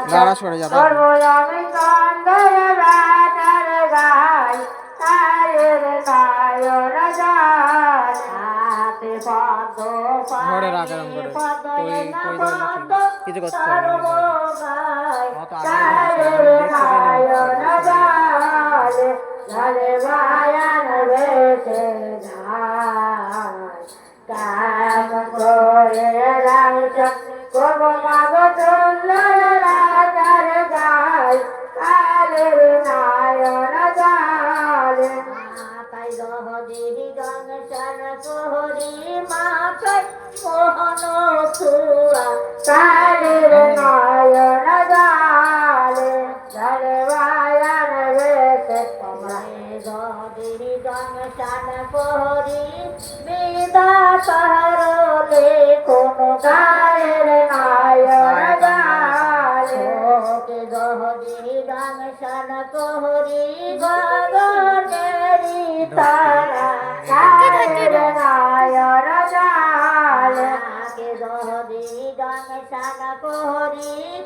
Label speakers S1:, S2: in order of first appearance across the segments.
S1: দাঁড়া সরে যাবে ঘরে রাখ এরম করে কিছু করতে হবে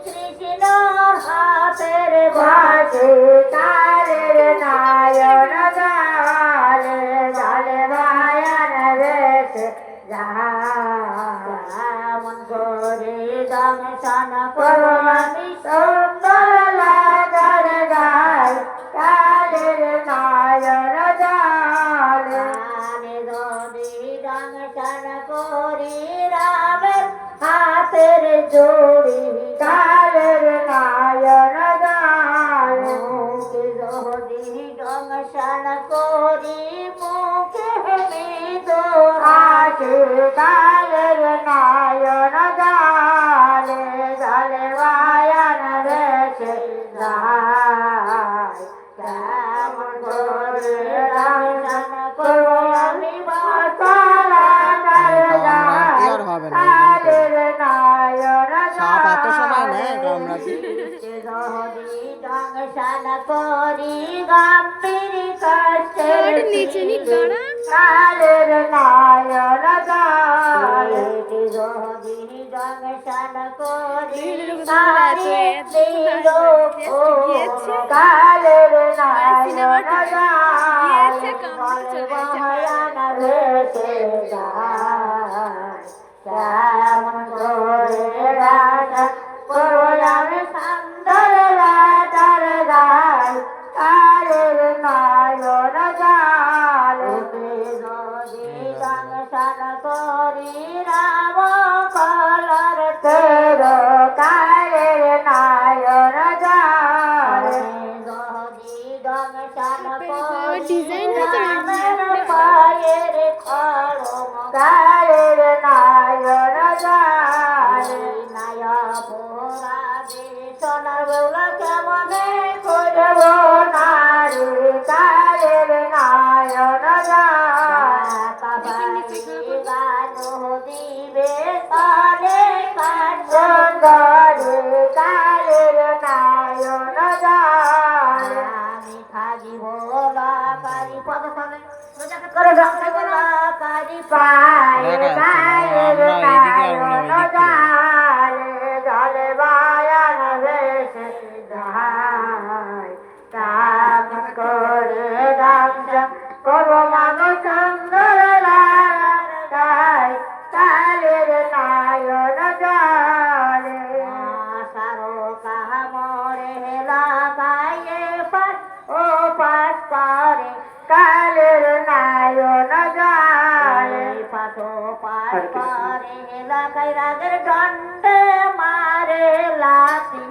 S2: কৃষ্ণ হাতের বাজে কালের নায়ন গালে গালে বায়ান বেশে যেমন করে দংশন করো আমি সুন্দর লাগার গায় কালের নায়ন গালে যদি দংশন করি রামের হাতের জোড়ি কালের নায়ন গালে যদি দংশন করি মুখে মৃদু হাসি কালের নায়ন গালে গালে বায়ান বেশে যায় কেমন করে দংশন করবো আমি বাসালা করি গাম্ভীর কষ্টের কালের নায়ন গালে যদি দংশন করি কালের নায়ন গালে ভয়ান ভেসে যায় কেমন করে রাজা করো আমি সুন্দর রাজার গায় কালের নায়ন গালে যদি দংশন করি রাম কলার তের কালের নায়ন গালে যদি দংশন করি রামের পায়ের খড়ম কালের নায়ন গালে নায়া পোরা দে সোনার বেউলা কেমনে করব নারী কালের নায়ন গানো দিবে তালে কান্দরে কালের নায়ন গালে আমি খালি ভোলা কারি পদ করে কারি পায় কালের নায়ন গালে গালে বায়ান বেশে যায় কেমন করে দংশন করবো মাগো সুন্দর লাগায় কালের নায়ন গালে সারো কামরে লাগায়ে পাশ ও পাশ পারে কালের নায়ন গালে পাশো পাশ পারে লাগাই রাগের দণ্ডে মারে লাঠি